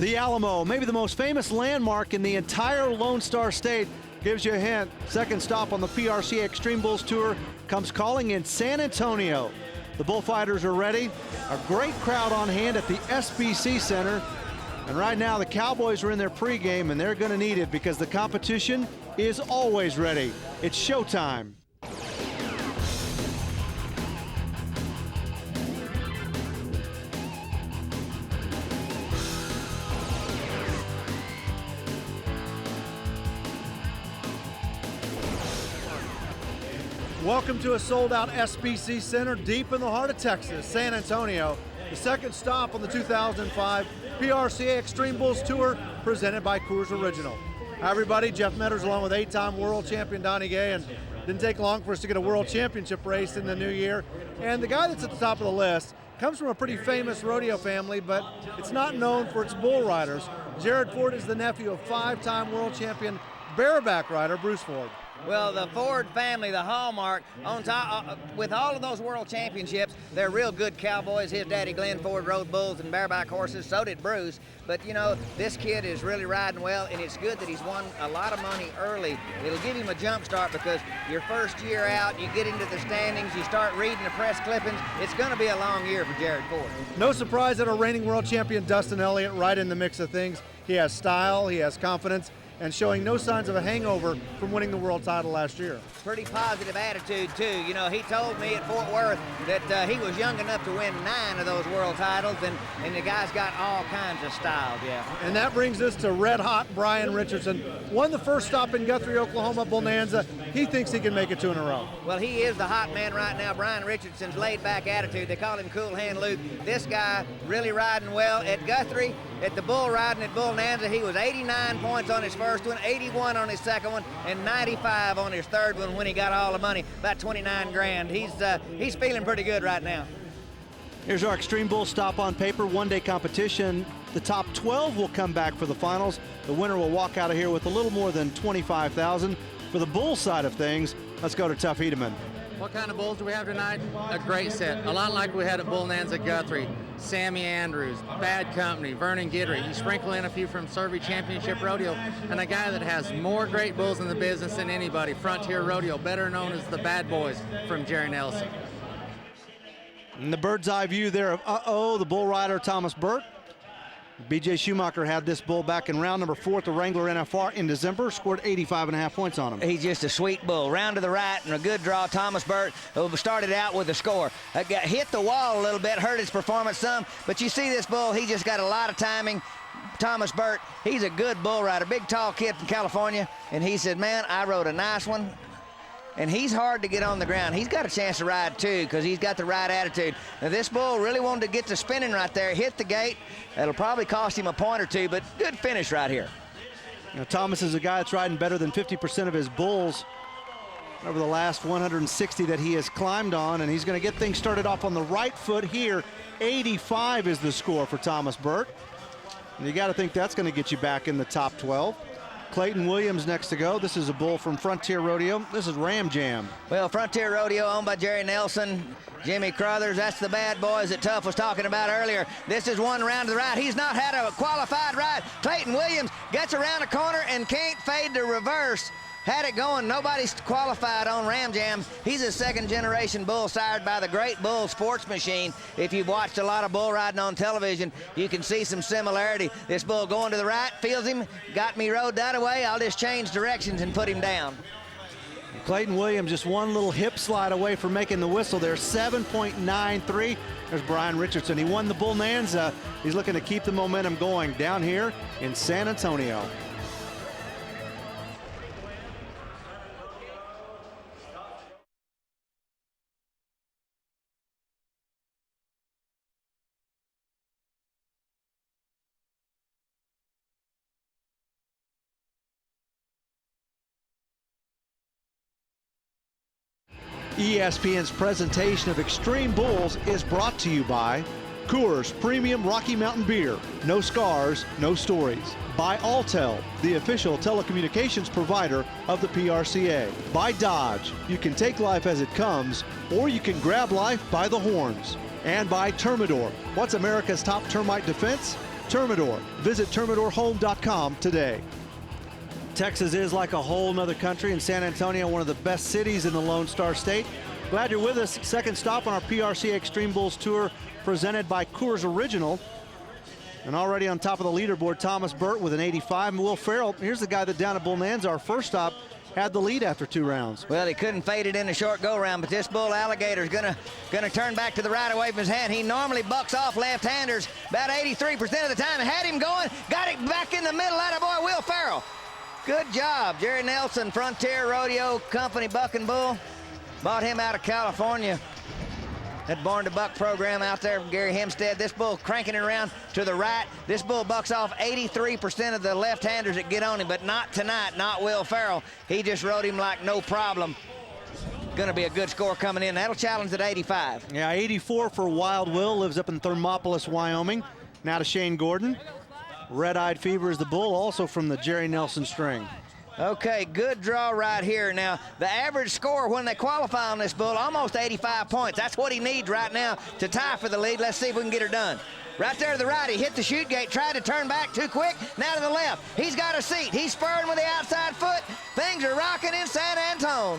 The Alamo, maybe the most famous landmark in the entire Lone Star State, gives you a hint. Second stop on the PRCA Xtreme Bulls Tour comes calling in San Antonio. The bullfighters are ready. A great crowd on hand at the SBC Center. And right now the Cowboys are in their pregame, and they're going to need it because the competition is always ready. It's showtime. Welcome to a sold-out SBC Center deep in the heart of Texas, San Antonio. The second stop on the 2005 PRCA Xtreme Bulls Tour, presented by Coors Original. Hi everybody, Jeff Metters along with 8-time world champion Donnie Gay, and didn't take long for us to get a world championship race in the new year. And the guy that's at the top of the list comes from a pretty famous rodeo family, but it's not known for its bull riders. Jared Ford is the nephew of 5-time world champion bareback rider Bruce Ford. Well, the Ford family, the hallmark, on top, with all of those world championships, they're real good cowboys. His daddy, Glenn Ford, rode bulls and bareback horses. So did Bruce. But, you know, this kid is really riding well, and it's good that he's won a lot of money early. It'll give him a jump start because your first year out, you get into the standings, you start reading the press clippings. It's going to be a long year for Jared Ford. No surprise that our reigning world champion Dustin Elliott right in the mix of things. He has style, he has confidence, and showing no signs of a hangover from winning the world title last year. Pretty positive attitude, too. You know, he told me at Fort Worth that he was young enough to win 9 of those world titles, and the guy's got all kinds of style, yeah. And that brings us to red-hot Brian Richardson. Won the first stop in Guthrie, Oklahoma, Bonanza. He thinks he can make it 2 in a row. Well, he is the hot man right now. Brian Richardson's laid-back attitude. They call him Cool Hand Luke. This guy really riding well. At Guthrie, at the bull riding at Bonanza, he was 89 points on his first one, 81 on his second one, and 95 on his third one when he got all the money, about 29 grand. He's feeling pretty good right now. Here's our Xtreme Bull stop on paper, one-day competition. The top 12 will come back for the finals. The winner will walk out of here with a little more than $25,000. For the bull side of things, let's go to Tuff Hedeman. What kind of bulls do we have tonight? A great set, a lot like we had at Bonanza Guthrie. Sammy Andrews, Bad Company, Vernon Guidry. You sprinkle in a few from Survey Championship Rodeo, and a guy that has more great bulls in the business than anybody, Frontier Rodeo, better known as the Bad Boys from Jerry Nelson. And the bird's eye view there of the bull rider Thomas Burt. B.J. Schumacher had this bull back in round number 4 at the Wrangler NFR in December, scored 85.5 points on him. He's just a sweet bull. Round to the right and a good draw. Thomas Burt started out with a score. Hit the wall a little bit, hurt his performance some, but you see this bull, he just got a lot of timing. Thomas Burt, he's a good bull rider, big tall kid from California, and he said, man, I rode a nice one. And he's hard to get on the ground. He's got a chance to ride too because he's got the right attitude. Now this bull really wanted to get to spinning right there, hit the gate. That'll probably cost him a point or two, but good finish right here. Now Thomas is a guy that's riding better than 50% of his bulls over the last 160 that he has climbed on, and he's going to get things started off on the right foot here. 85 is the score for Thomas Burt. And you got to think that's going to get you back in the top 12. Clayton Williams next to go. This is a bull from Frontier Rodeo. This is Ram Jam. Well, Frontier Rodeo owned by Jerry Nelson, Jimmy Crothers. That's the Bad Boys that Tuff was talking about earlier. This is one round to the right. He's not had a qualified ride. Clayton Williams gets around a corner and can't fade to reverse. Had it going. Nobody's qualified on Ram Jam. He's a second-generation bull sired by the great Bull Sports Machine. If you've watched a lot of bull riding on television, you can see some similarity. This bull going to the right, feels him, got me rode that away. I'll just change directions and put him down. Clayton Williams just one little hip slide away from making the whistle there, 7.93. There's Brian Richardson. He won the Bonanza. He's looking to keep the momentum going down here in San Antonio. ESPN's presentation of Xtreme Bulls is brought to you by Coors Premium Rocky Mountain Beer. No scars, no stories. By Alltel, the official telecommunications provider of the PRCA. By Dodge, you can take life as it comes, or you can grab life by the horns. And by Termidor. What's America's top termite defense? Termidor. Visit termidorhome.com today. Texas is like a whole nother country, and San Antonio, one of the best cities in the Lone Star State. Glad you're with us. Second stop on our PRCA Extreme Bulls Tour presented by Coors Original. And already on top of the leaderboard, Thomas Burt with an 85. And Will Farrell, here's the guy that down at Bonanza, our first stop, had the lead after 2 rounds. Well, he couldn't fade it in a short go-round, but this bull alligator's gonna turn back to the right away from his hand. He normally bucks off left-handers about 83% of the time. Had him going, got it back in the middle. Attaboy, Will Farrell. Good job. Jerry Nelson, Frontier Rodeo Company bucking bull. Bought him out of California. That Born to Buck program out there from Gary Hempstead. This bull cranking it around to the right. This bull bucks off 83% of the left-handers that get on him, but not tonight, not Will Farrell. He just rode him like no problem. Gonna be a good score coming in. That'll challenge at 85. Yeah, 84 for Wild Will, lives up in Thermopolis, Wyoming. Now to Shane Gordon. Red-Eyed Fever is the bull, also from the Jerry Nelson string. Okay, good draw right here. Now, the average score when they qualify on this bull, almost 85 points. That's what he needs right now to tie for the lead. Let's see if we can get her done. Right there to the right, he hit the chute gate, tried to turn back too quick. Now to the left, he's got a seat. He's spurring with the outside foot. Things are rocking in San Antone.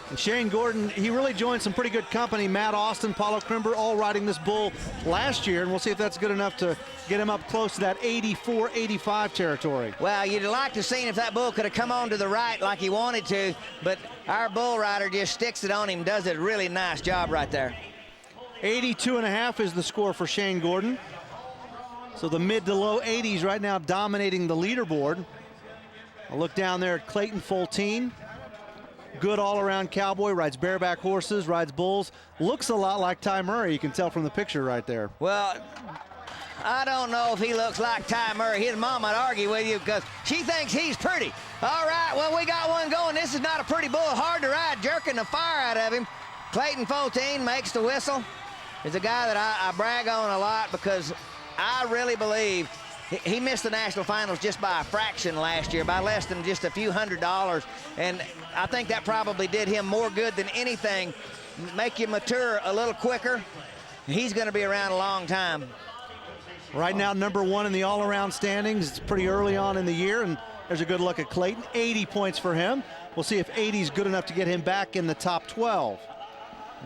And Shane Gordon, he really joined some pretty good company. Matt Austin, Paulo Crimber, all riding this bull last year, and we'll see if that's good enough to get him up close to that 84, 85 territory. Well, you'd like to see if that bull could have come on to the right like he wanted to, but our bull rider just sticks it on him, does a really nice job right there. 82.5 is the score for Shane Gordon. So the mid to low 80s right now dominating the leaderboard. I'll look down there at Clayton Foltine. Good all-around cowboy, rides bareback horses, rides bulls. Looks a lot like Ty Murray, you can tell from the picture right there. Well, I don't know if he looks like Ty Murray. His mom might argue with you because she thinks he's pretty. All right, well, we got one going. This is not a pretty bull. Hard to ride, jerking the fire out of him. Clayton Foltine makes the whistle. He's a guy that I brag on a lot because I really believe he missed the national finals just by a fraction last year, by less than just a few $100. And I think that probably did him more good than anything. Make you mature a little quicker. He's going to be around a long time. Right now, number 1 in the all-around standings. It's pretty early on in the year, and there's a good look at Clayton. 80 points for him. We'll see if 80 is good enough to get him back in the top 12.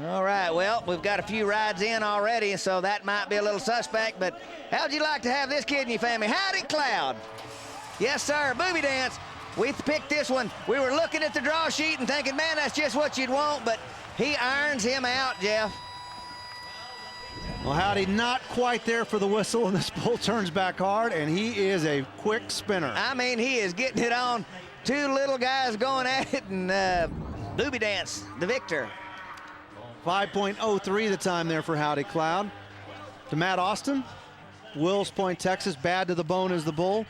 All right, well, we've got a few rides in already, so that might be a little suspect, but how'd you like to have this kid in your family? Howdy, Cloud. Yes, sir, booby dance. We picked this one. We were looking at the draw sheet and thinking, man, that's just what you'd want, but he irons him out, Jeff. Well, Howdy not quite there for the whistle, and this bull turns back hard, and he is a quick spinner. I mean, he is getting it on. 2 little guys going at it, and booby dance, the victor. 5.03 the time there for Howdy Cloud. To Matt Austin, Wills Point, Texas, bad to the bone as the bull.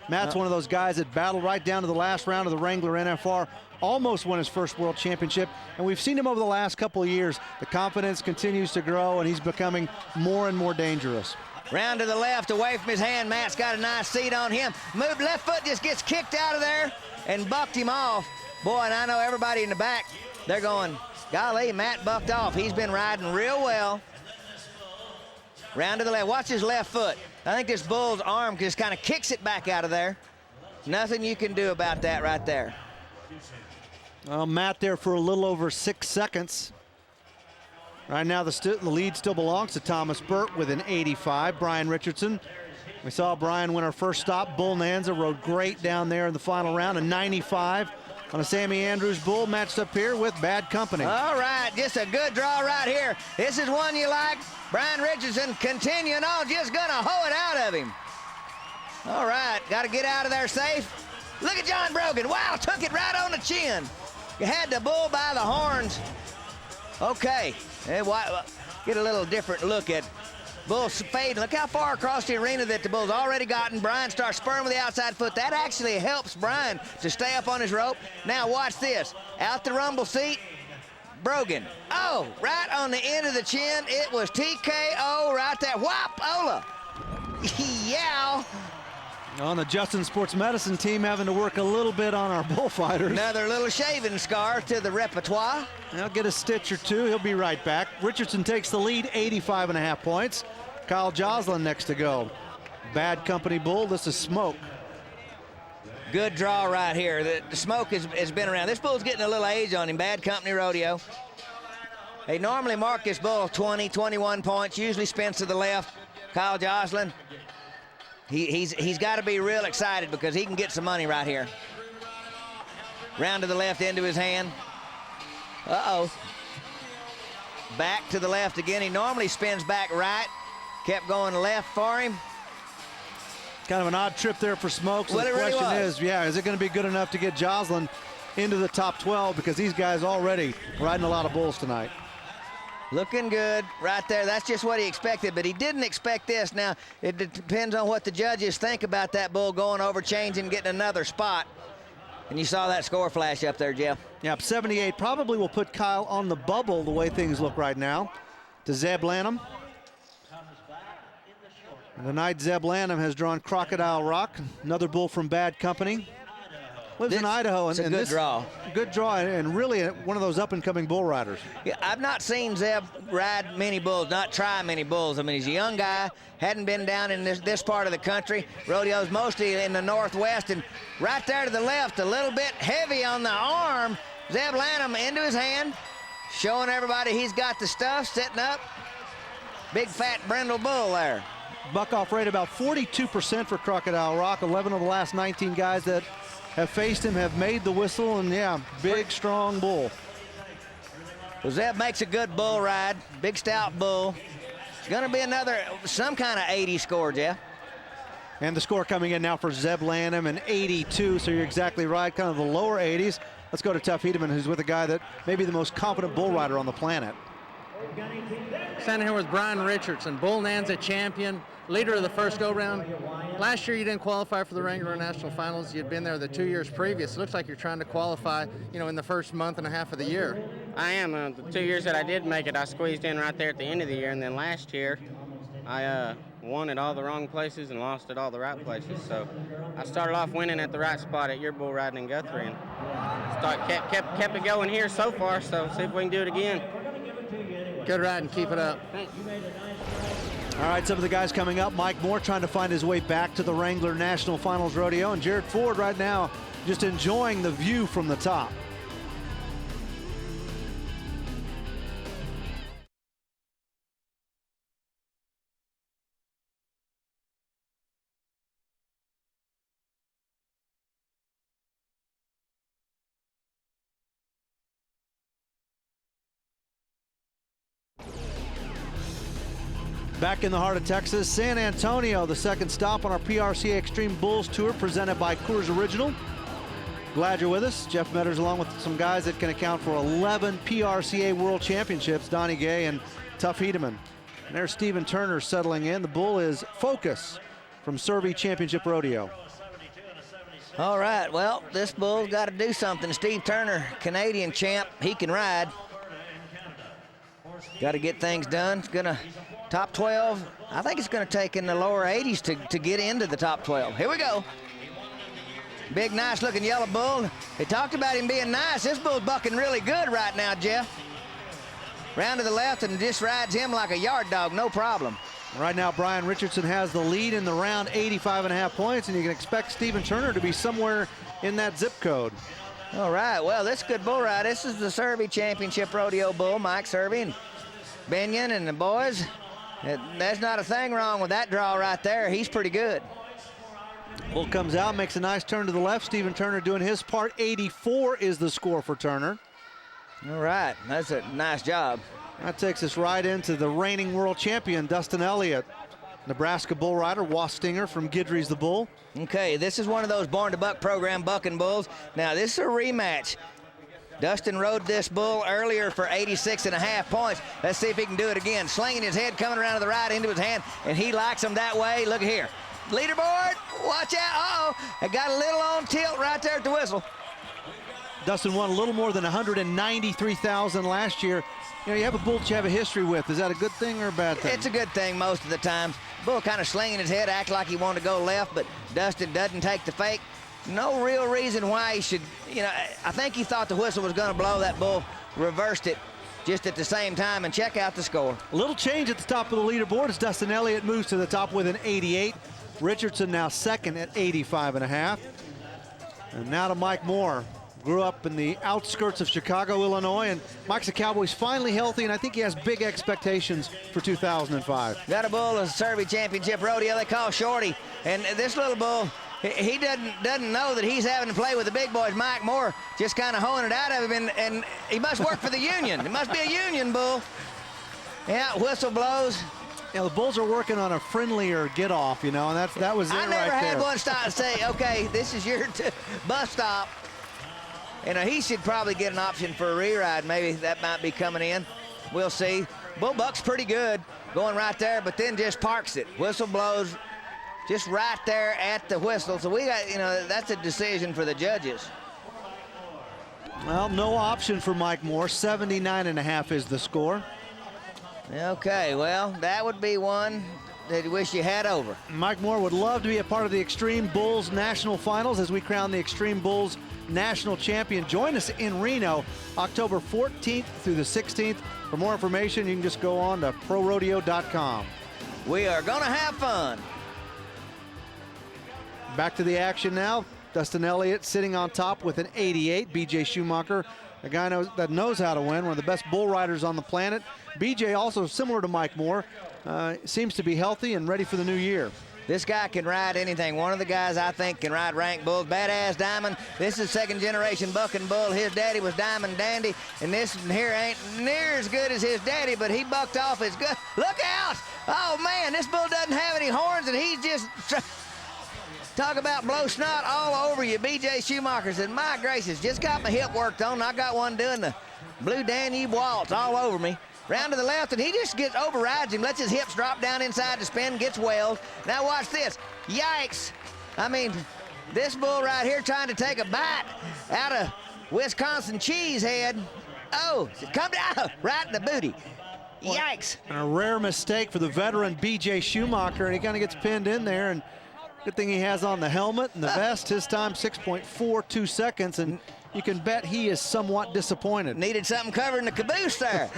Matt's one of those guys that battled right down to the last round of the Wrangler NFR, almost won his first world championship, and we've seen him over the last couple of years. The confidence continues to grow, and he's becoming more and more dangerous. Round to the left, away from his hand. Matt's got a nice seat on him. Moved left foot, just gets kicked out of there and bucked him off. Boy, and I know everybody in the back, they're going, golly, Matt bucked off. He's been riding real well. Round to the left. Watch his left foot. I think this bull's arm just kind of kicks it back out of there. Nothing you can do about that right there. Well, Matt there for a little over 6 seconds. Right now the lead still belongs to Thomas Burt with an 85. Brian Richardson. We saw Brian win our first stop. Bonanza rode great down there in the final round. A 95 on a Sammy Andrews bull matched up here with Bad Company. All right, just a good draw right here. This is one you like. Brian Richardson continuing on, just gonna hoe it out of him. All right, gotta get out of there safe. Look at John Brogan. Wow, took it right on the chin. You had the bull by the horns. Okay, get a little different look at Bull's fading. Look how far across the arena that the bull's already gotten. Brian starts spurring with the outside foot. That actually helps Brian to stay up on his rope. Now watch this. Out the rumble seat, Brogan. Oh, right on the end of the chin. It was TKO right there. Whop-ola. Yow. On the Justin Sports Medicine team, having to work a little bit on our bullfighters. Another little shaving scar to the repertoire. He'll get a stitch or two. He'll be right back. Richardson takes the lead, 85.5 points. Kyle Joslin next to go. Bad Company bull. This is Smoke. Good draw right here. The Smoke has been around. This bull's getting a little age on him. Bad Company Rodeo. They normally mark this bull 20, 21 points, usually spins to the left. Kyle Joslin, he's got to be real excited because he can get some money right here. Round to the left into his hand. Uh-oh. Back to the left again. He normally spins back right. Kept going left for him. Kind of an odd trip there for Smoke. So the question is, is it going to be good enough to get Joslin into the top 12? Because these guys already riding a lot of bulls tonight. Looking good right there. That's just what he expected, but he didn't expect this. Now, it depends on what the judges think about that bull going over, changing, getting another spot. And you saw that score flash up there, Jeff. Yep, 78 probably will put Kyle on the bubble the way things look right now. To Zeb Lanham. And tonight, Zeb Lanham has drawn Crocodile Rock, another bull from Bad Company. Lives in Idaho. It's a good draw. Good draw, and really one of those up-and-coming bull riders. Yeah, I've not seen Zeb ride many bulls, not try many bulls. I mean, he's a young guy, hadn't been down in this part of the country. Rodeo's mostly in the Northwest, and right there to the left, a little bit heavy on the arm. Zeb Lanham into his hand, showing everybody he's got the stuff, sitting up. Big, fat brindle bull there. Buck-off rate about 42% for Crocodile Rock. 11 of the last 19 guys that have faced him have made the whistle, and big, strong bull. Well, Zeb makes a good bull ride, big, stout bull. It's going to be some kind of 80 score, Jeff. And the score coming in now for Zeb Lanham, an 82, so you're exactly right, kind of the lower 80s. Let's go to Tuff Hedeman, who's with a guy that may be the most confident bull rider on the planet. Standing here with Brian Richardson, Bull Nanza champion, leader of the first go-round. Last year you didn't qualify for the Wrangler National Finals. You'd been there the 2 years previous. It looks like you're trying to qualify, in the first month and a half of the year. I am. The 2 years that I did make it, I squeezed in right there at the end of the year, and then last year I won at all the wrong places and lost at all the right places. So I started off winning at the right spot at your bull riding in Guthrie, and kept it going here so far. So see if we can do it again. Good ride and keep it up. Thanks. All right, some of the guys coming up. Mike Moore trying to find his way back to the Wrangler National Finals Rodeo, and Jared Ford right now just enjoying the view from the top. Back in the heart of Texas, San Antonio, the second stop on our PRCA Xtreme Bulls Tour presented by Coors Original. Glad you're with us. Jeff Metters along with some guys that can account for 11 PRCA World Championships, Donnie Gay and Tuff Hedeman. And there's Stephen Turner settling in. The bull is Focus from Survey Championship Rodeo. All right, well, this bull's got to do something. Steve Turner, Canadian champ, he can ride. Got to get things done. It's going to top 12. I think it's going to take in the lower 80s to get into the top 12. Here we go. Big, nice looking yellow bull. They talked about him being nice. This bull's bucking really good right now, Jeff. Round to the left and just rides him like a yard dog, no problem. Right now, Brian Richardson has the lead in the round, 85.5 points, and you can expect Stephen Turner to be somewhere in that zip code. All right, well, this is a good bull ride. This is the Survey Championship Rodeo bull, Mike Survey and Benyon and the boys. There's not a thing wrong with that draw right there. He's pretty good. Bull comes out, makes a nice turn to the left. Stephen Turner doing his part. 84 is the score for Turner. All right, that's a nice job. That takes us right into the reigning world champion, Dustin Elliott. Nebraska bull rider, Wastinger from Guidry's the Bull. Okay, this is one of those Born to Buck program bucking bulls. Now, this is a rematch. Dustin rode this bull earlier for 86.5 points. Let's see if he can do it again. Slinging his head, coming around to the right into his hand, and he likes him that way. Look here. Leaderboard, watch out. Uh-oh, it got a little on tilt right there at the whistle. Dustin won a little more than $193,000 last year. You have a bull that you have a history with. Is that a good thing or a bad thing? It's a good thing most of the time. Bull kind of slinging his head, act like he wanted to go left, but Dustin doesn't take the fake. No real reason why he should, I think he thought the whistle was going to blow. That bull reversed it just at the same time, and check out the score. A little change at the top of the leaderboard as Dustin Elliott moves to the top with an 88. Richardson now second at 85.5. And now to Mike Moore. Grew up in the outskirts of Chicago, Illinois, and Mike's a Cowboy's finally healthy, and I think he has big expectations for 2005. Got a bull in the Survey Championship Rodeo they call Shorty, and this little bull, he doesn't know that he's having to play with the big boys. Mike Moore just kind of hoeing it out of him, and he must work for the union. It must be a union bull. Yeah, whistle blows. Yeah, the bulls are working on a friendlier get-off, you know, and that was it right there. I never had one stop and say, okay, this is your bus stop. And he should probably get an option for a re-ride. Maybe that might be coming in. We'll see. Bull Buck's pretty good going right there, but then just parks it. Whistle blows just right there at the whistle. So we got, you know, that's a decision for the judges. Well, no option for Mike Moore. 79.5 is the score. Okay, well, that would be one that you wish you had over. Mike Moore would love to be a part of the Xtreme Bulls National Finals as we crown the Xtreme Bulls National Champion. Join us in Reno, October 14th through the 16th. For more information, you can just go on to ProRodeo.com. We are gonna have fun. Back to the action now. Dustin Elliott sitting on top with an 88. BJ Schumacher, a guy that knows how to win, one of the best bull riders on the planet. BJ, also similar to Mike Moore, seems to be healthy and ready for the new year. This guy can ride anything. One of the guys I think can ride rank bulls. Badass Diamond. This is second generation bucking bull. His daddy was Diamond Dandy, and this here ain't near as good as his daddy, but he bucked off as good. Look out! Oh man, this bull doesn't have any horns, and he's just talk about blow snot all over you. BJ Schumacher said, my gracious, just got my hip worked on. I got one doing the Blue Danube waltz all over me. Round to the left, and he just overrides him, lets his hips drop down inside the spin, gets welled. Now watch this. Yikes. I mean, this bull right here trying to take a bite out of Wisconsin cheesehead. Oh, come down right in the booty. Yikes. And a rare mistake for the veteran BJ Schumacher, and he kind of gets pinned in there, and good thing he has on the helmet and the vest. His time 6.42 seconds, and you can bet he is somewhat disappointed. Needed something covering the caboose there.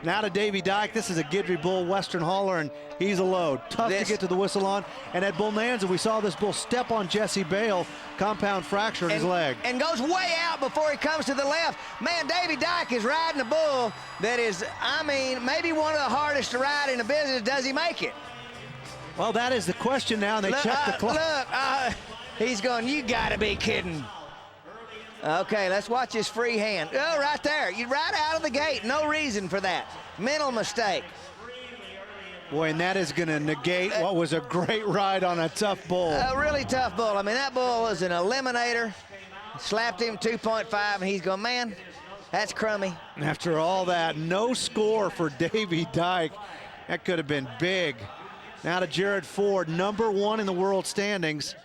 Now to Davey Dyke. This is a Guidry bull, Western hauler, and he's a load. Tough to get to the whistle on. And at Bonanza, we saw this bull step on Jesse Bale, compound fracture in his leg. And goes way out before he comes to the left. Man, Davey Dyke is riding a bull that is, I mean, maybe one of the hardest to ride in the business. Does he make it? Well, that is the question now, and they check the clock. Look, he's going, you gotta be kidding. Okay, let's watch his free hand. Oh, right there. You right out of the gate. No reason for that. Mental mistake. Boy, and that is going to negate what was a great ride on a tough bull. A really tough bull. I mean, that bull was an eliminator. Slapped him 2.5, and he's going, man, that's crummy. After all that, no score for Davey Dyke. That could have been big. Now to Jared Ford, #1 in the world standings.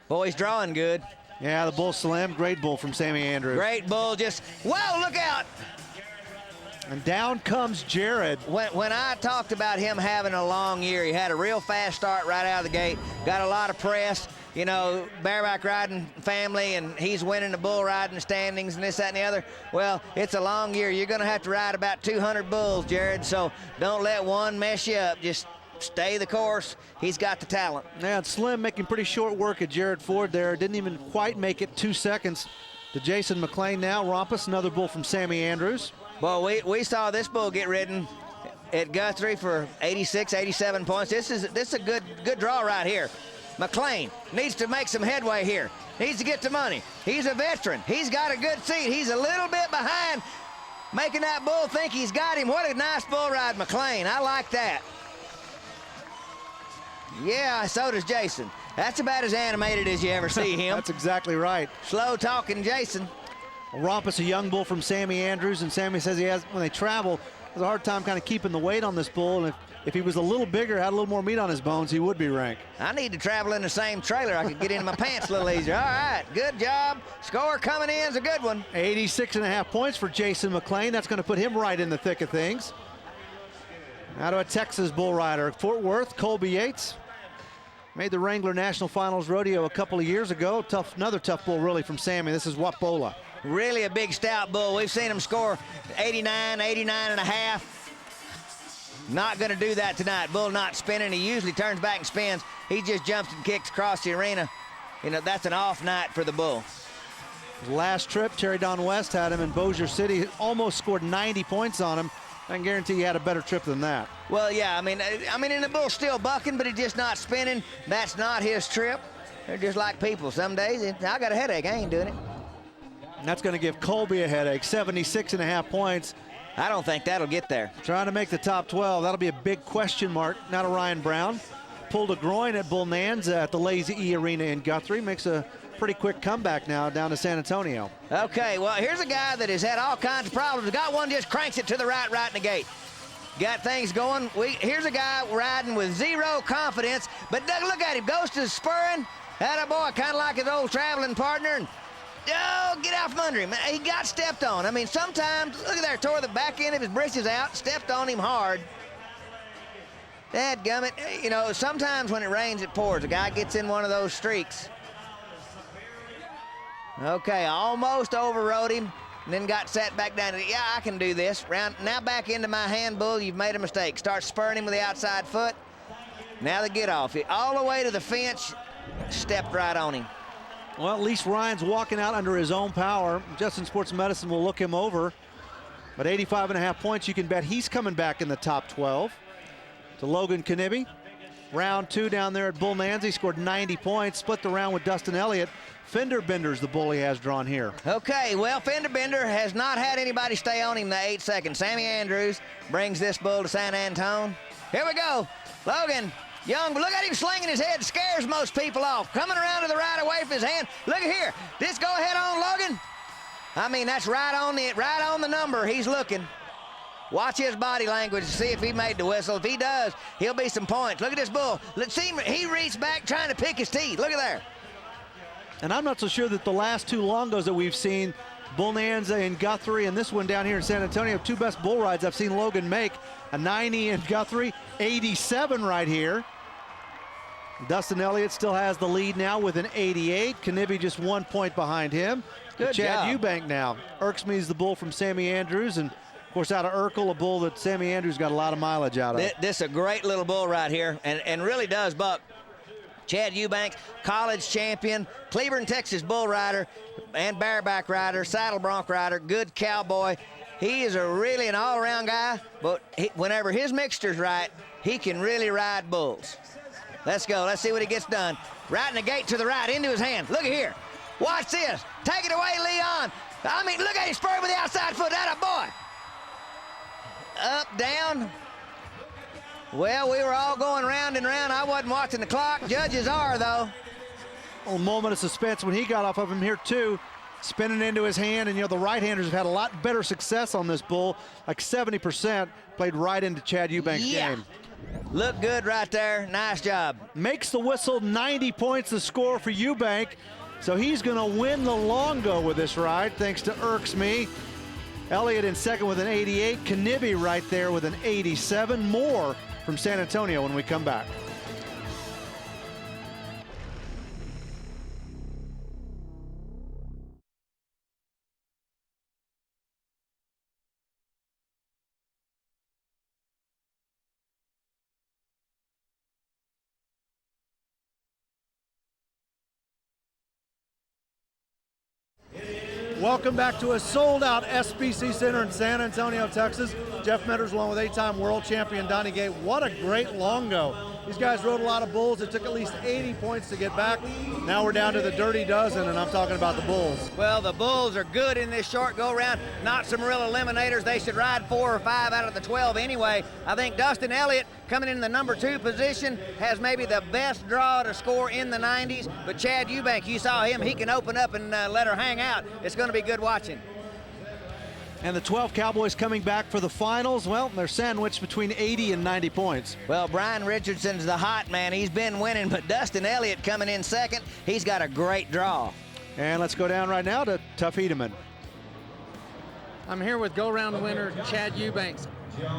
Boy, he's drawing good. Yeah, the bull slam, great bull from Sammy Andrews. Great bull, just, whoa, look out. And down comes Jared. When I talked about him having a long year, he had a real fast start right out of the gate, got a lot of press, you know, bareback riding family, and he's winning the bull riding standings and this, that, and the other. Well, it's a long year. You're gonna have to ride about 200 bulls, Jared, so don't let one mess you up. Just stay the course. He's got the talent. Yeah, and Slim making pretty short work at Jared Ford there. Didn't even quite make it 2 seconds. To Jason McLean now. Rompus, another bull from Sammy Andrews. Well, we saw this bull get ridden at Guthrie for 86, 87 points. This is a good draw right here. McLean needs to make some headway here. Needs to get the money. He's a veteran. He's got a good seat. He's a little bit behind, making that bull think he's got him. What a nice bull ride, McLean. I like that. Yeah, so does Jason. That's about as animated as you ever see him. That's exactly right. Slow talking Jason. Rompus, a young bull from Sammy Andrews, and Sammy says he has, when they travel, has a hard time kind of keeping the weight on this bull, and if he was a little bigger, had a little more meat on his bones, he would be ranked. I need to travel in the same trailer. I could get into my pants a little easier. All right, good job. Score coming in is a good one. 86.5 points for Jason McLean. That's going to put him right in the thick of things. Now to a Texas bull rider, Fort Worth, Colby Yates. Made the Wrangler National Finals Rodeo a couple of years ago. Another tough bull really from Sammy. This is Wapola. Really a big stout bull. We've seen him score 89, 89 and a half. Not going to do that tonight. Bull not spinning. He usually turns back and spins. He just jumps and kicks across the arena. You know, that's an off night for the bull. Last trip, Terry Don West had him in Bossier City, almost scored 90 points on him. I can guarantee he had a better trip than that. Well, yeah, I mean, and the bull's still bucking, but he's just not spinning. That's not his trip. They're just like people. Some days, I got a headache. I ain't doing it. And that's going to give Colby a headache, 76.5 points. I don't think that'll get there. Trying to make the top 12. That'll be a big question mark. Now to Ryan Brown. Pulled a groin at Bull Nanza at the Lazy E Arena in Guthrie. Makes a pretty quick comeback now down to San Antonio. Okay, well, here's a guy that has had all kinds of problems. Got one, just cranks it to the right in the gate. Got things going. Here's a guy riding with zero confidence, but look at him. Goes to spurring. Attaboy, kind of like his old traveling partner. And, oh, get out from under him. He got stepped on. I mean, sometimes, look at there, tore the back end of his britches out, stepped on him hard. Dadgummit, you know, sometimes when it rains, it pours. A guy gets in one of those streaks. Okay, almost overrode him, and then got sat back down. Yeah, I can do this. Now back into my hand, Bull. You've made a mistake. Start spurring him with the outside foot. Now the get off. All the way to the fence, stepped right on him. Well, at least Ryan's walking out under his own power. Justin Sports Medicine will look him over. But 85.5 points, you can bet he's coming back in the top 12. To Logan Knibbe. Round 2 down there at Bull Nanza. He scored 90 points, split the round with Dustin Elliott. Fender Bender's the bull he has drawn here. Okay, well, Fender Bender has not had anybody stay on him the 8 seconds. Sammy Andrews brings this bull to San Antone. Here we go. Logan, young, but look at him slinging his head. Scares most people off. Coming around to the right away from his hand. Look at here. Just go ahead on, Logan. I mean, that's right on the number. He's looking. Watch his body language to see if he made the whistle. If he does, he'll be some points. Look at this bull. Let's see him. He reached back trying to pick his teeth. Look at there. And I'm not so sure that the last 2 longos that we've seen, Bull Nanza and Guthrie, and this one down here in San Antonio, 2 best bull rides I've seen Logan make. A 90 in Guthrie, 87 right here. Dustin Elliott still has the lead now with an 88. Knibbe just 1 point behind him. Good Chad job. Eubank now. Irksme's the bull from Sammy Andrews, and of course, out of Urkel, a bull that Sammy Andrews got a lot of mileage out of. This is a great little bull right here, and really does buck. Chad Eubanks, college champion, Cleburne, Texas bull rider, and bareback rider, saddle bronc rider, good cowboy. He is really an all-around guy, but whenever his mixture's right, he can really ride bulls. Let's go. Let's see what he gets done. Right in the gate to the right, into his hand. Look at here. Watch this. Take it away, Leon. I mean, look at him spur with the outside foot. Attaboy. Up, down. Well, we were all going round and round. I wasn't watching the clock. Judges are, though. A moment of suspense when he got off of him here, too. Spinning into his hand, and, you know, the right-handers have had a lot better success on this bull. Like 70% played right into Chad Eubanks' game. Look good right there. Nice job. Makes the whistle, 90 points the score for Eubank. So he's going to win the longo with this ride, thanks to Irksme. Elliott in second with an 88. Knibbe right there with an 87. More from San Antonio when we come back. Welcome back to a sold-out SBC Center in San Antonio, Texas. Jeff Metters along with 8-time world champion Donnie Gate. What a great longo. These guys rode a lot of bulls. It took at least 80 points to get back. Now we're down to the dirty dozen, and I'm talking about the bulls. Well, the bulls are good in this short go-round. Not some real eliminators. They should ride 4 or 5 out of the 12 anyway. I think Dustin Elliott, coming in the number 2 position, has maybe the best draw to score in the 90s. But Chad Eubank, you saw him. He can open up and let her hang out. It's going to be good watching. And the 12 Cowboys coming back for the finals. Well, they're sandwiched between 80 and 90 points. Well, Brian Richardson's the hot man. He's been winning, but Dustin Elliott coming in second. He's got a great draw. And let's go down right now to Tough Hedeman. I'm here with go-round winner Chad Eubanks.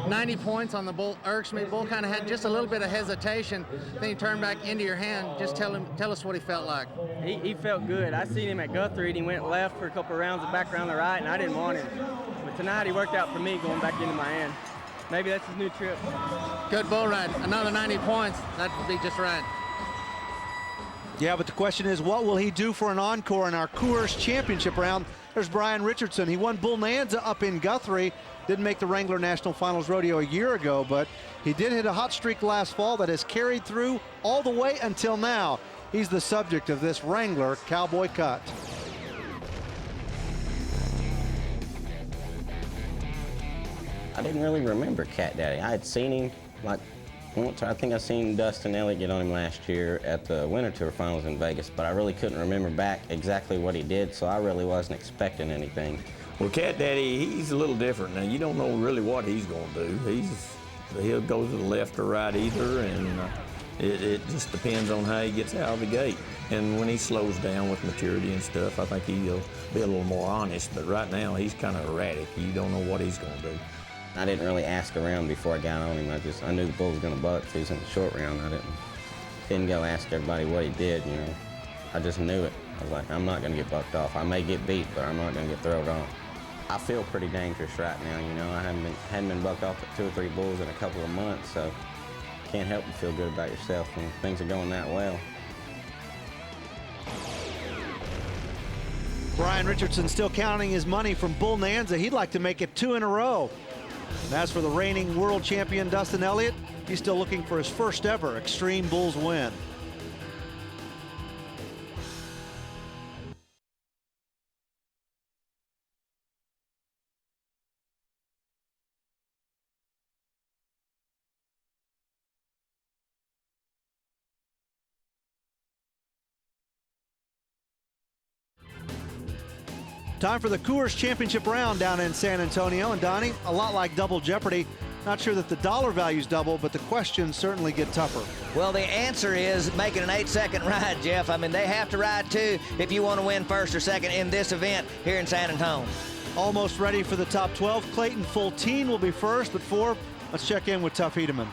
90 points on the bull. Irksme bull kind of had just a little bit of hesitation. Then he turned back into your hand. Just tell us what he felt like. He felt good. I seen him at Guthrie, and he went left for a couple of rounds and back around the right, and I didn't want him. But tonight he worked out for me going back into my hand. Maybe that's his new trip. Good bull ride. Another 90 points. That would be just right. Yeah, but the question is, what will he do for an encore in our Coors Championship round? There's Brian Richardson. He won Bull Nanza up in Guthrie. Didn't make the Wrangler National Finals Rodeo a year ago, but he did hit a hot streak last fall that has carried through all the way until now. He's the subject of this Wrangler Cowboy Cut. I didn't really remember Cat Daddy. I had seen him like once. I think I seen Dustin Elliott get on him last year at the Winter Tour Finals in Vegas, but I really couldn't remember back exactly what he did, so I really wasn't expecting anything. Well, Cat Daddy, he's a little different. Now, you don't know really what he's going to do. He'll go to the left or right either, and it just depends on how he gets out of the gate. And when he slows down with maturity and stuff, I think he'll be a little more honest. But right now, he's kind of erratic. You don't know what he's going to do. I didn't really ask around before I got on him. I knew the bull was going to buck if he was in the short round. I didn't go ask everybody what he did, you know. I just knew it. I was like, I'm not going to get bucked off. I may get beat, but I'm not going to get thrown off. I feel pretty dangerous right now, you know. I hadn't been bucked off at 2 or 3 bulls in a couple of months, so can't help but feel good about yourself when things are going that well. Brian Richardson still counting his money from Bull Nanza. He'd like to make it 2 in a row. And as for the reigning world champion Dustin Elliott, he's still looking for his first ever Xtreme Bulls win. Time for the Coors Championship round down in San Antonio. And Donnie, a lot like Double Jeopardy. Not sure that the dollar values double, but the questions certainly get tougher. Well, the answer is making an 8-second ride, Jeff. I mean, they have to ride 2 if you want to win first or second in this event here in San Antonio. Almost ready for the top 12. Clayton Fultine will be first, but 4, let's check in with Tuff Hedeman.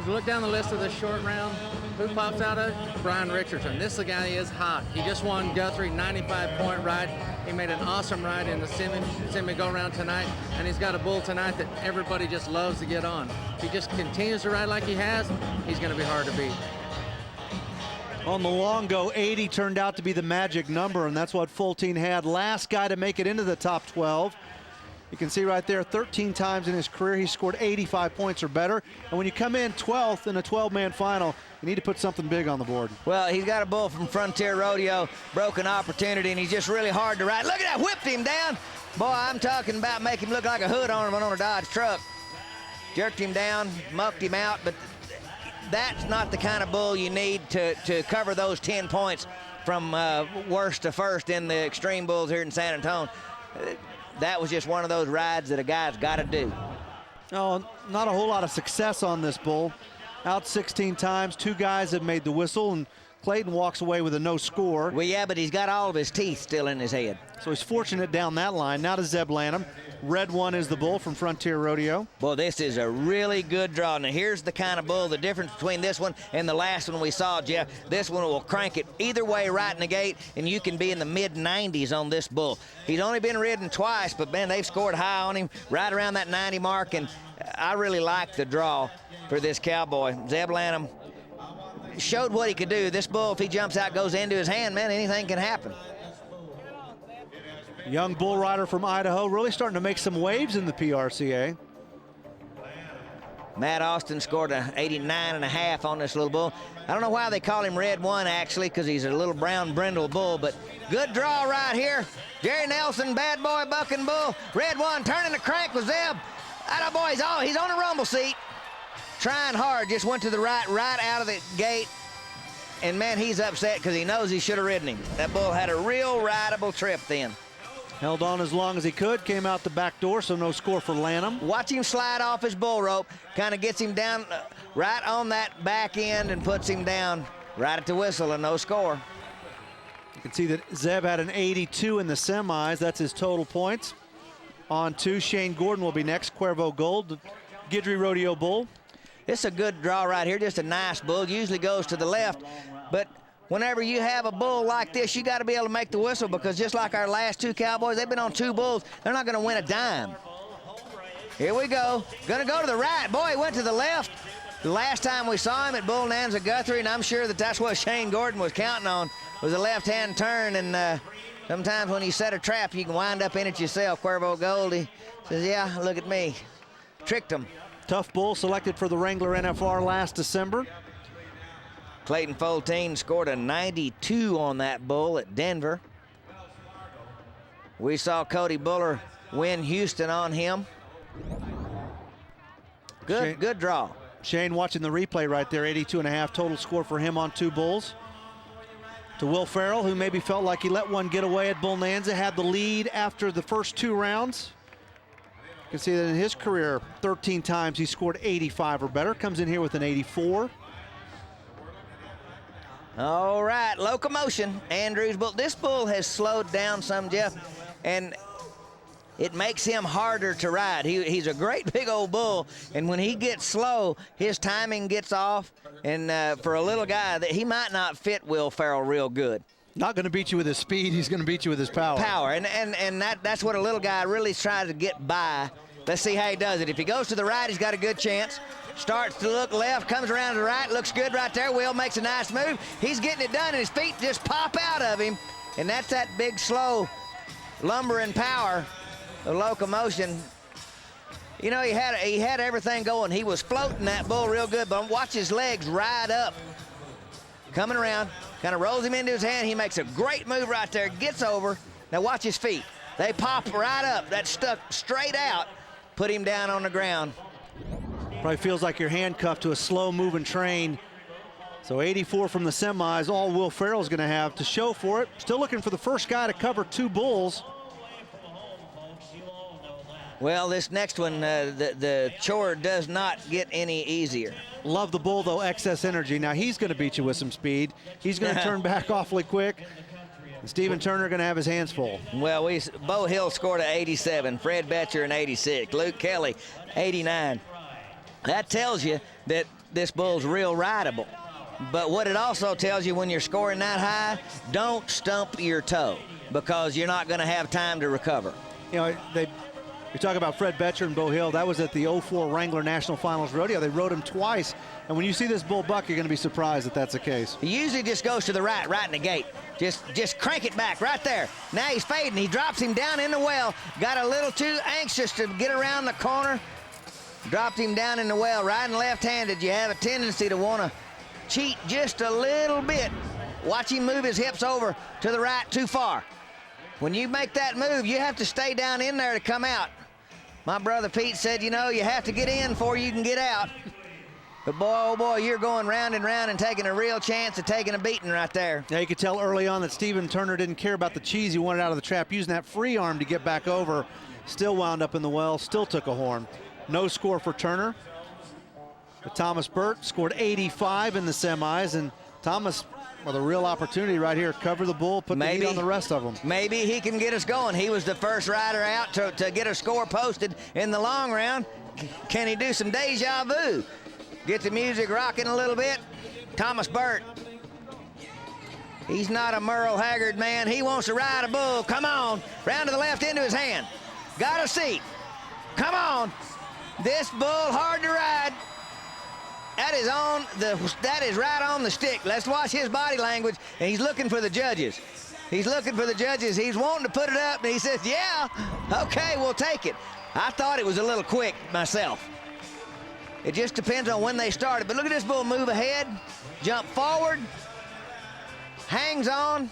As we look down the list of this short round, who pops out of it? Brian Richardson. This guy is hot. He just won Guthrie, 95-point ride. He made an awesome ride in the semi go-round tonight, and he's got a bull tonight that everybody just loves to get on. If he just continues to ride like he has, he's going to be hard to beat. On the long go, 80 turned out to be the magic number, and that's what Fultine had. Last guy to make it into the top 12. You can see right there, 13 times in his career, he scored 85 points or better. And when you come in 12th in a 12-man final, you need to put something big on the board. Well, he's got a bull from Frontier Rodeo, broken opportunity, and he's just really hard to ride. Look at that, whipped him down. Boy, I'm talking about making him look like a hood ornament on a Dodge truck. Jerked him down, mucked him out, but that's not the kind of bull you need to cover those 10 points from worst to first in the Xtreme Bulls here in San Antonio. That was just one of those rides that a guy's got to do. Oh, not a whole lot of success on this bull. Out 16 times, 2 guys have made the whistle, and Clayton walks away with a no score. Well, yeah, but he's got all of his teeth still in his head. So he's fortunate down that line. Now to Zeb Lanham. Red One is the bull from Frontier Rodeo. Boy, this is a really good draw. Now, here's the kind of bull, the difference between this one and the last one we saw, Jeff. This one will crank it either way right in the gate, and you can be in the mid-90s on this bull. He's only been ridden twice, but, man, they've scored high on him, right around that 90 mark, and I really like the draw for this cowboy. Zeb Lanham showed what he could do. This bull, if he jumps out, goes into his hand, man, anything can happen. Young bull rider from Idaho, really starting to make some waves in the PRCA. Matt Austin scored a 89.5 on this little bull. I don't know why they call him Red One, actually, because he's a little brown brindle bull, but good draw right here. Jerry Nelson, bad boy bucking bull. Red One turning the crank with Zeb. That boy, he's on a rumble seat. Trying hard, just went to the right out of the gate. And, man, he's upset because he knows he should have ridden him. That bull had a real rideable trip then. Held on as long as he could, came out the back door, so no score for Lanham. Watch him slide off his bull rope, kind of gets him down right on that back end and puts him down right at the whistle, and no score. You can see that Zeb had an 82 in the semis. That's his total points. On 2, Shane Gordon will be next. Cuervo Gold, the Guidry Rodeo bull. This is a good draw right here, just a nice bull. Usually goes to the left, but whenever you have a bull like this, you got to be able to make the whistle, because just like our last 2 cowboys, they've been on 2 bulls. They're not going to win a dime. Here we go. Gonna go to the right. Boy, he went to the left. The last time we saw him at Bull Nanza Guthrie, and I'm sure that's what Shane Gordon was counting on, was a left-hand turn. And sometimes when you set a trap, you can wind up in it yourself. Cuervo Goldie says, yeah, look at me. Tricked him. Tough bull selected for the Wrangler NFR last December. Clayton Foltine scored a 92 on that bull at Denver. We saw Cody Buller win Houston on him. Good draw. Shane watching the replay right there, 82.5 total score for him on 2 bulls. To Will Farrell, who maybe felt like he let one get away at Bull Nanza, had the lead after the first 2 rounds. You can see that in his career, 13 times he scored 85 or better. Comes in here with an 84. All right, Locomotion, Andrews bull. This bull has slowed down some, Jeff, and it makes him harder to ride. He's a great big old bull, and when he gets slow, his timing gets off, and for a little guy, that he might not fit Will Farrell real good. Not going to beat you with his speed, he's going to beat you with his power. And that's what a little guy really tries to get by. Let's see how he does it. If he goes to the right, he's got a good chance. Starts to look left, comes around to the right, looks good right there. Will makes a nice move. He's getting it done, and his feet just pop out of him, and that's that big, slow, lumbering power of Locomotion. You know, he had everything going. He was floating that bull real good, but watch his legs ride up. Coming around, kind of rolls him into his hand. He makes a great move right there, gets over. Now watch his feet. They pop right up. That stuck straight out, put him down on the ground. Probably feels like you're handcuffed to a slow-moving train. So 84 from the semis, all Will Farrell's going to have to show for it. Still looking for the first guy to cover 2 bulls. Well, this next one, the chore does not get any easier. Love the bull, though, Excess Energy. Now, he's going to beat you with some speed. He's going to turn back awfully quick. And Stephen Turner going to have his hands full. Well, Bo Hill scored an 87, Fred Betcher an 86, Luke Kelly 89. That tells you that this bull's real rideable. But what it also tells you when you're scoring that high, don't stump your toe, because you're not going to have time to recover. You know, you talk about Fred Betcher and Bo Hill. That was at the 04 Wrangler National Finals Rodeo. They rode him twice. And when you see this bull buck, you're going to be surprised that that's the case. He usually just goes to the right in the gate. Just crank it back right there. Now he's fading. He drops him down in the well. Got a little too anxious to get around the corner. Dropped him down in the well. Riding left-handed, you have a tendency to want to cheat just a little bit. Watch him move his hips over to the right too far. When you make that move, you have to stay down in there to come out. My brother Pete said, you know, you have to get in before you can get out. But boy, oh boy, you're going round and round and taking a real chance of taking a beating right there. Yeah, you could tell early on that Stephen Turner didn't care about the cheese. He wanted out of the trap, using that free arm to get back over. Still wound up in the well, still took a horn. No score for Turner. But Thomas Burt scored 85 in the semis, and Thomas with a real opportunity right here. Cover the bull, put the heat on the rest of them. Maybe he can get us going. He was the first rider out to get a score posted in the long round. Can he do some deja vu? Get the music rocking a little bit. Thomas Burt. He's not a Merle Haggard man. He wants to ride a bull. Come on. Round to the left into his hand. Got a seat. Come on. This bull hard to ride. That is right on the stick. Let's watch his body language, and he's looking for the judges. He's looking for the judges. He's wanting to put it up, and he says, yeah, okay, we'll take it. I thought it was a little quick myself. It just depends on when they started. But look at this bull move ahead, jump forward, hangs on.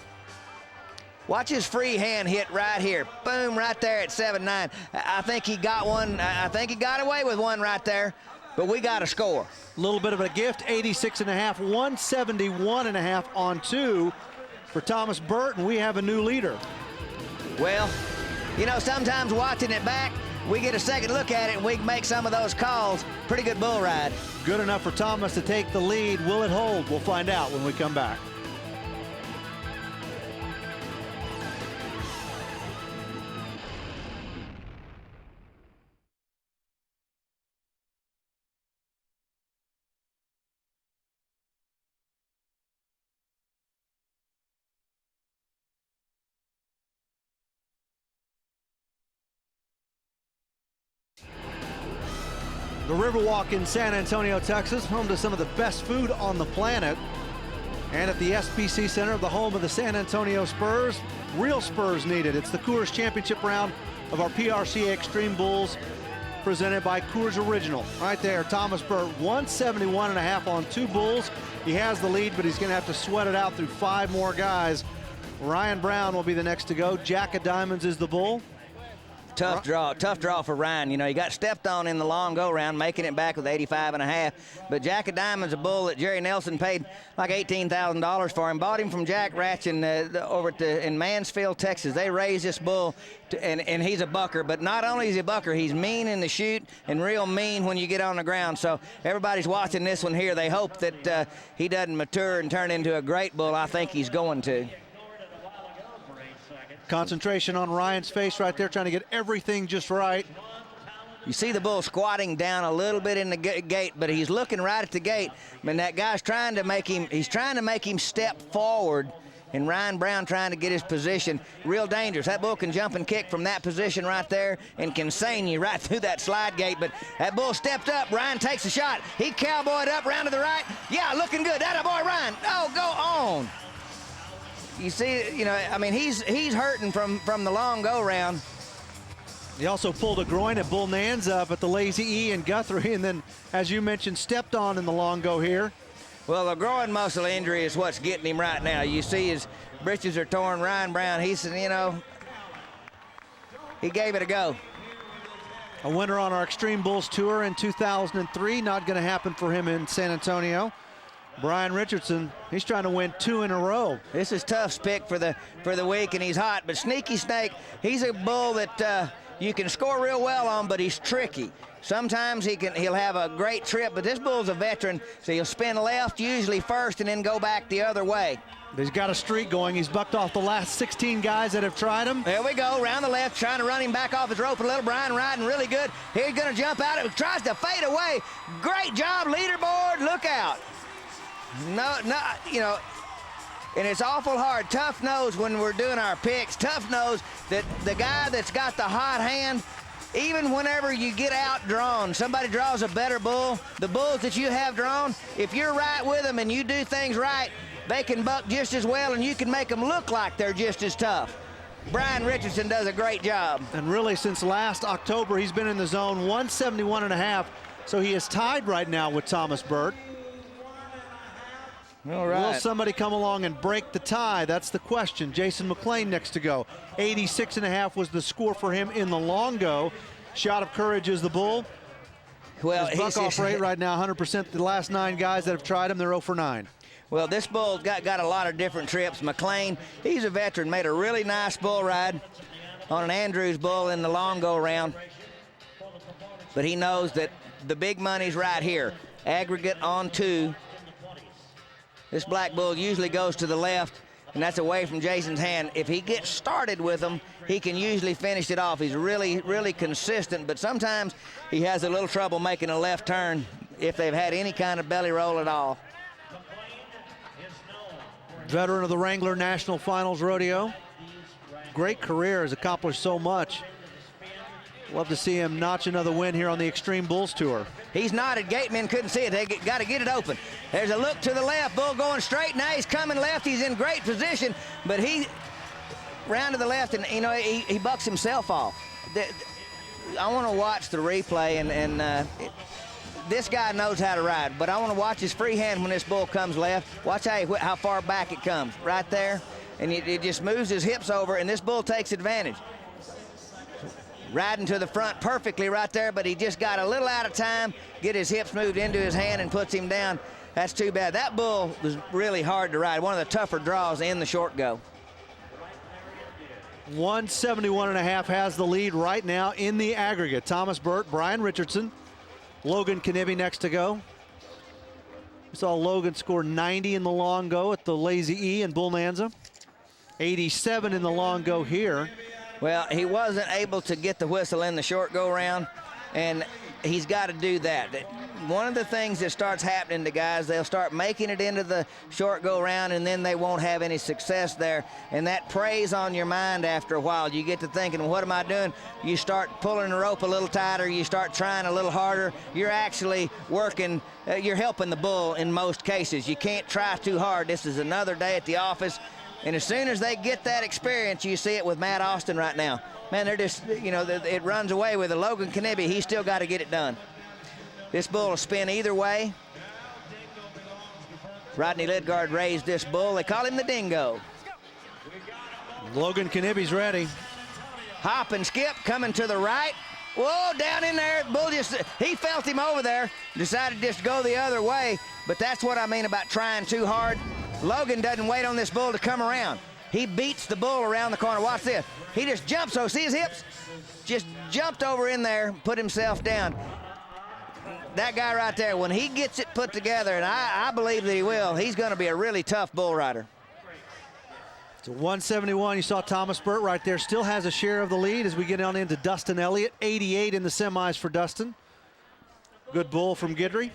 Watch his free hand hit right here. Boom, right there at 7-9. I think he got one. I think he got away with one right there, but we got a score. A little bit of a gift, 86.5, 171.5 on 2 for Thomas Burt, and we have a new leader. Well, you know, sometimes watching it back, we get a second look at it and we can make some of those calls. Pretty good bull ride. Good enough for Thomas to take the lead. Will it hold? We'll find out when we come back. The Riverwalk in San Antonio, Texas, home to some of the best food on the planet. And at the SPC Center, the home of the San Antonio Spurs, real Spurs needed. It's the Coors Championship round of our PRCA Xtreme Bulls, presented by Coors Original. Right there, Thomas Burt, 171.5 on 2 bulls. He has the lead, but he's gonna have to sweat it out through 5 more guys. Ryan Brown will be the next to go. Jack of Diamonds is the bull. Tough draw for Ryan. You know, he got stepped on in the long go-round, making it back with 85.5. But Jack of Diamonds, a bull that Jerry Nelson paid like $18,000 for him. Bought him from Jack Ratch over in Mansfield, Texas. They raised this bull, and he's a bucker. But not only is he a bucker, he's mean in the chute and real mean when you get on the ground. So everybody's watching this one here. They hope that he doesn't mature and turn into a great bull. I think he's going to. Concentration on Ryan's face right there, trying to get everything just right. You see the bull squatting down a little bit in the gate, but he's looking right at the gate. And that guy's trying to make him step forward, and Ryan Brown trying to get his position. Real dangerous. That bull can jump and kick from that position right there and can seine you right through that slide gate. But that bull stepped up. Ryan takes a shot. He cowboyed up round to the right. Yeah, looking good. That a boy, Ryan. Oh, go on. You see, you know, I mean, he's hurting from the long go-round. He also pulled a groin at Bull Nanza up at the Lazy E in Guthrie, and then, as you mentioned, stepped on in the long go here. Well, the groin muscle injury is what's getting him right now. You see his britches are torn. Ryan Brown, he said, you know, he gave it a go. A winner on our Xtreme Bulls Tour in 2003, not going to happen for him in San Antonio. Brian Richardson, he's trying to win 2 in a row. This is Tuff's pick for the week, and he's hot. But Sneaky Snake, he's a bull that you can score real well on, but he's tricky. Sometimes he'll have a great trip, but this bull's a veteran, so he'll spin left usually first and then go back the other way. He's got a streak going. He's bucked off the last 16 guys that have tried him. There we go, round the left, trying to run him back off his rope a little. Brian riding really good. Here he's gonna jump out. It tries to fade away. Great job, leaderboard, look out. No, you know, and it's awful hard. Tuff knows when we're doing our picks, Tuff knows that the guy that's got the hot hand, even whenever you get outdrawn, somebody draws a better bull, the bulls that you have drawn, if you're right with them and you do things right, they can buck just as well, and you can make them look like they're just as tough. Brian Richardson does a great job. And really, since last October, he's been in the zone 171.5, so he is tied right now with Thomas Burt. All right. Will somebody come along and break the tie? That's the question. Jason McLean next to go. 86.5 was the score for him in the long go. Shot of Courage is the bull. Well, his buck-off rate right now, 100%. The last 9 guys that have tried him, they're 0 for 9. Well, this bull got a lot of different trips. McLean, he's a veteran, made a really nice bull ride on an Andrews bull in the long go round. But he knows that the big money's right here. Aggregate on 2. This black bull usually goes to the left, and that's away from Jason's hand. If he gets started with them, he can usually finish it off. He's really, really consistent, but sometimes he has a little trouble making a left turn if they've had any kind of belly roll at all. Veteran of the Wrangler National Finals Rodeo. Great career, has accomplished so much. Love to see him notch another win here on the Xtreme Bulls Tour. He's nodded. Gatemen couldn't see it. They got to get it open. There's a look to the left. Bull going straight. Now he's coming left. He's in great position, but he round to the left, and you know he bucks himself off. I want to watch the replay, and this guy knows how to ride, but I want to watch his free hand when this bull comes left. Watch how far back it comes. Right there, and it just moves his hips over, and this bull takes advantage. Riding to the front perfectly right there, but he just got a little out of time, get his hips moved into his hand and puts him down. That's too bad. That bull was really hard to ride, one of the tougher draws in the short go. 171.5 has the lead right now in the aggregate. Thomas Burt, Brian Richardson, Logan Knibbie next to go. We saw Logan score 90 in the long go at the Lazy E in Bull Nanza. 87 in the long go here. Well, he wasn't able to get the whistle in the short go round, and he's got to do that. one of the things that starts happening to guys, they'll start making it into the short go round, and then they won't have any success there, and that preys on your mind after a while. You get to thinking, what am I doing? You start pulling the rope a little tighter, you start trying a little harder. You're actually working, you're helping the bull in most cases. You can't try too hard. This is another day at the office, and as soon as they get that experience, you see it with Matt Austin right now. Man, they're just, you know, it runs away with it. Logan Knibbie, he's still got to get it done. This bull will spin either way. Rodney Lidgard raised this bull. They call him the Dingo. Logan Knibbie's ready. Hop and skip coming to the right. Whoa, down in there. Bull just, he felt him over there. Decided just to go the other way. But that's what I mean about trying too hard. Logan doesn't wait on this bull to come around. He beats the bull around the corner. Watch this. He just jumps, so see his hips? Just jumped over in there, put himself down. That guy right there, when he gets it put together, and I believe that he will, he's going to be a really tough bull rider. It's a 171. You saw Thomas Burt right there. Still has a share of the lead as we get on into Dustin Elliott. 88 in the semis for Dustin. Good bull from Guidry.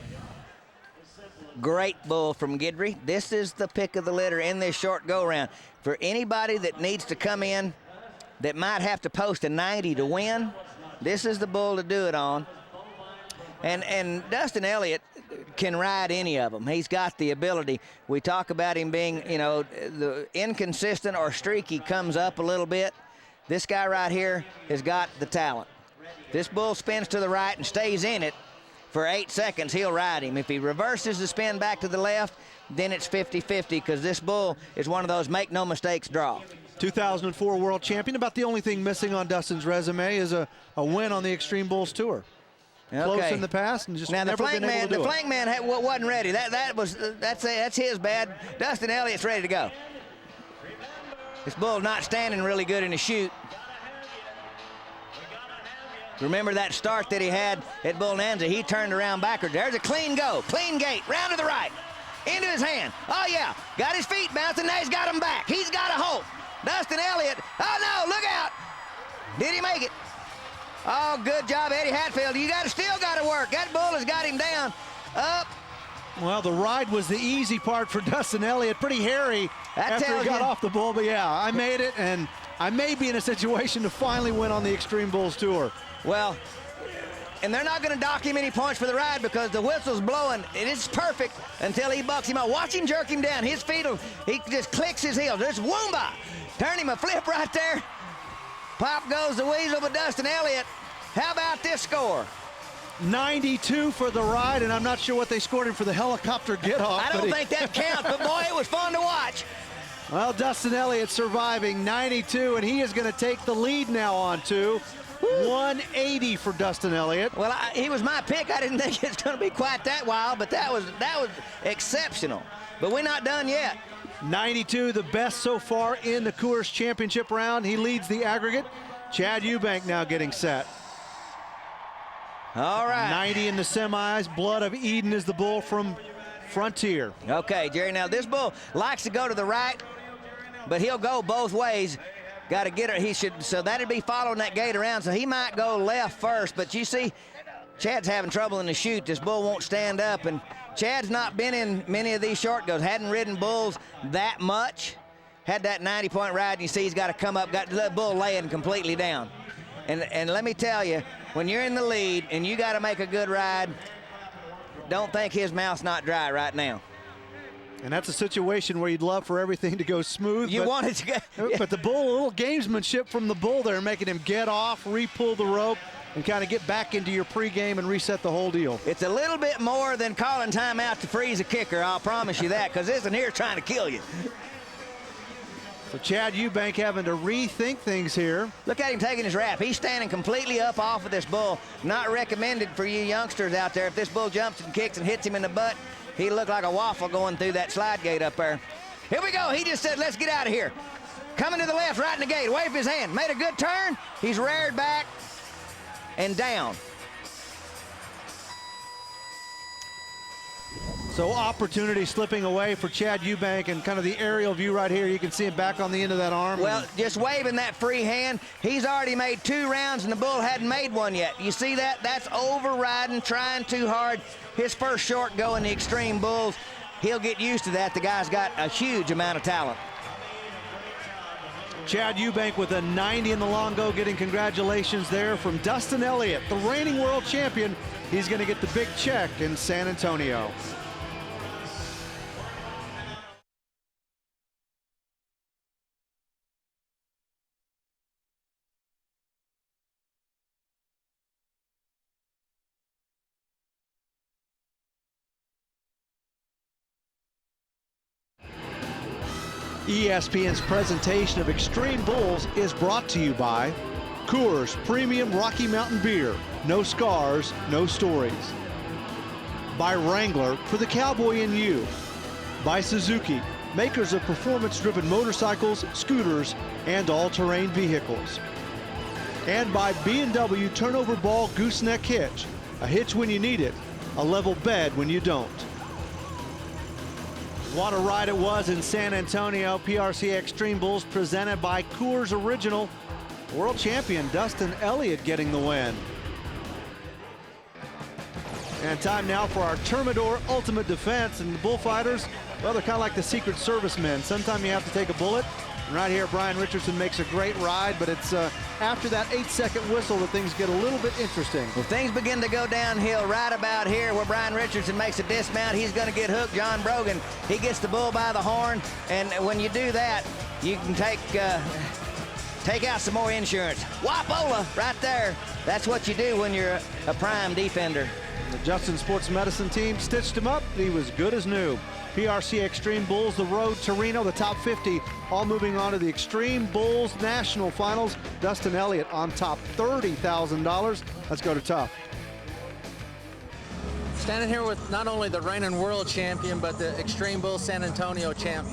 Great bull from Guidry. This is the pick of the litter in this short go-round. For anybody that needs to come in that might have to post a 90 to win, this is the bull to do it on. And Dustin Elliott can ride any of them. He's got the ability. We talk about him being, you know, the inconsistent or streaky comes up a little bit. This guy right here has got the talent. This bull spins to the right and stays in it for 8 seconds, he'll ride him. If he reverses the spin back to the left, then it's 50-50 because this bull is one of those make no mistakes draw. 2004 world champion. About the only thing missing on Dustin's resume is a win on the Xtreme Bulls Tour. Okay. Close in the past and just now never been able to do it. The flank man wasn't ready. That's his bad. Dustin Elliott's ready to go. This bull's not standing really good in the chute. Remember that start that he had at Bull Nanza? He turned around backwards. There's a clean go, clean gate, round to the right, into his hand. Oh yeah, got his feet bouncing. Now he's got him back. He's got a hope. Dustin Elliott. Oh no, look out! Did he make it? Oh, good job, Eddie Hatfield. You still got to work. That bull has got him down, up. Well, the ride was the easy part for Dustin Elliott. Pretty hairy after he got off the bull, but yeah, I made it, and I may be in a situation to finally win on the Xtreme Bulls Tour. Well, and they're not going to dock him any points for the ride because the whistle's blowing. It is perfect until he bucks him out. Watch him jerk him down. His feet, he just clicks his heels. There's Woomba. Turn him a flip right there. Pop goes the weasel, but Dustin Elliott. How about this score? 92 for the ride, and I'm not sure what they scored him for the helicopter get-off. I don't think that counts, but boy, it was fun to watch. Well, Dustin Elliott surviving 92, and he is going to take the lead now on to 180 for Dustin Elliott. Well, he was my pick. I didn't think it's going to be quite that wild, but that was exceptional. But we're not done yet. 92, the best so far in the Coors Championship round. He leads the aggregate. Chad Eubank now getting set. All right. 90 in the semis. Blood of Eden is the bull from Frontier. Okay, Jerry, now this bull likes to go to the right, but he'll go both ways. Got to get her. So that'd be following that gate around, so he might go left first, but you see, Chad's having trouble in the chute. This bull won't stand up, and Chad's not been in many of these short goes, hadn't ridden bulls that much. Had that 90-point ride, and you see he's got to come up, got the bull laying completely down. And let me tell you, when you're in the lead and you got to make a good ride, don't think his mouth's not dry right now. And that's a situation where you'd love for everything to go smooth. You want it to go. But the bull, a little gamesmanship from the bull there, making him get off, re-pull the rope, and kind of get back into your pregame and reset the whole deal. It's a little bit more than calling timeout to freeze a kicker, I'll promise you that, because this one here is trying to kill you. So Chad Eubank having to rethink things here. Look at him taking his wrap. He's standing completely up off of this bull. Not recommended for you youngsters out there. If this bull jumps and kicks and hits him in the butt, he looked like a waffle going through that slide gate up there. Here we go. He just said, let's get out of here. Coming to the left, right in the gate, waved his hand. Made a good turn. He's reared back and down. So opportunity slipping away for Chad Eubank, and kind of the aerial view right here. You can see him back on the end of that arm. Well, just waving that free hand. He's already made 2 rounds, and the bull hadn't made one yet. You see that? That's overriding, trying too hard. His first short go in the Xtreme Bulls. He'll get used to that. The guy's got a huge amount of talent. Chad Eubank with a 90 in the long go, getting congratulations there from Dustin Elliott, the reigning world champion. He's going to get the big check in San Antonio. ESPN's presentation of Xtreme Bulls is brought to you by Coors Premium Rocky Mountain Beer. No scars, no stories. By Wrangler, for the cowboy in you. By Suzuki, makers of performance-driven motorcycles, scooters, and all-terrain vehicles. And by B&W Turnover Ball Gooseneck Hitch. A hitch when you need it, a level bed when you don't. What a ride it was in San Antonio. PRCA Xtreme Bulls presented by Coors Original. World champion Dustin Elliott getting the win. And time now for our Termidor Ultimate Defense. And the bullfighters, well, they're kind of like the Secret Service men. Sometimes you have to take a bullet. And right here, Brian Richardson makes a great ride, but it's after that 8-second whistle that things get a little bit interesting. Well, things begin to go downhill right about here where Brian Richardson makes a dismount. He's going to get hooked. John Brogan, he gets the bull by the horn, and when you do that, you can take out some more insurance. Wapola right there. That's what you do when you're a prime defender. The Justin Sports Medicine team stitched him up. He was good as new. PRCA Xtreme Bulls, the road to Reno, the top 50, all moving on to the Xtreme Bulls National Finals. Dustin Elliott on top, $30,000. Let's go to Tough. Standing here with not only the reigning world champion, but the Xtreme Bulls San Antonio champ.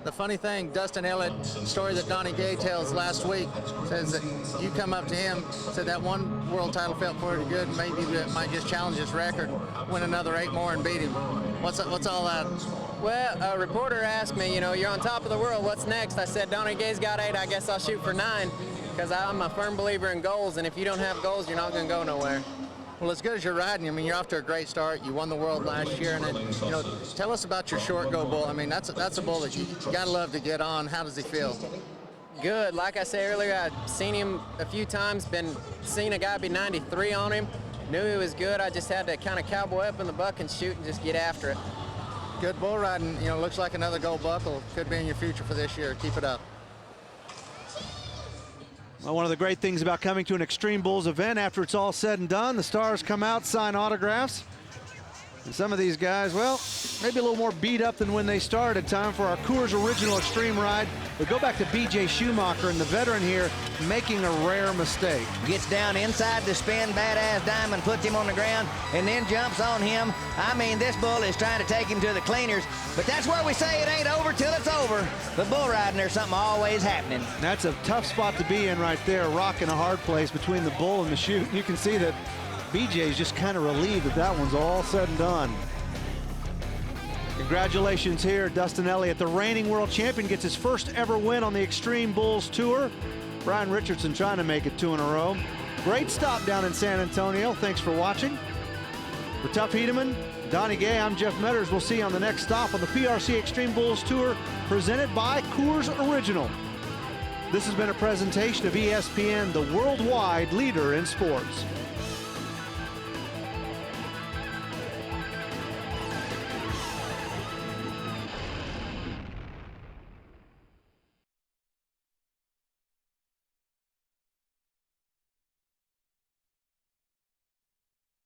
The funny thing, Dustin Elliott, story that Donnie Gay tells last week, says that you come up to him, said that one world title felt pretty good, maybe it might just challenge his record, win another 8 more and beat him. What's all that? Well, a reporter asked me, you know, you're on top of the world, what's next? I said, Donnie Gay's got 8, I guess I'll shoot for 9, because I'm a firm believer in goals, and if you don't have goals, you're not going to go nowhere. Well, as good as you're riding, I mean, you're off to a great start. You won the world last year, and then, you know, tell us about your short go bull. I mean, that's a bull that you gotta love to get on. How does he feel? Good. Like I said earlier, I've seen him a few times, seen a guy be 93 on him, knew he was good. I just had to kind of cowboy up in the buck and shoot and just get after it. Good bull riding. You know, looks like another gold buckle could be in your future for this year. Keep it up. Well, one of the great things about coming to an Xtreme Bulls event, after it's all said and done, the stars come out, sign autographs. And some of these guys, well, maybe a little more beat up than when they started. Time for our Coors Original Xtreme ride. We go back to B.J. Schumacher, and the veteran here making a rare mistake. Gets down inside the spin, badass diamond, puts him on the ground, and then jumps on him. I mean, this bull is trying to take him to the cleaners, but that's where we say it ain't over till it's over. But bull riding, there's something always happening. That's a tough spot to be in right there, rocking a hard place between the bull and the chute. You can see that BJ's just kind of relieved that that one's all said and done. Congratulations here, Dustin Elliott, the reigning world champion, gets his first ever win on the Xtreme Bulls Tour. Brian Richardson trying to make it 2 in a row. Great stop down in San Antonio. Thanks for watching. For Tuff Hedeman, Donnie Gay, I'm Jeff Metters. We'll see you on the next stop on the PRCA Xtreme Bulls Tour, presented by Coors Original. This has been a presentation of ESPN, the worldwide leader in sports.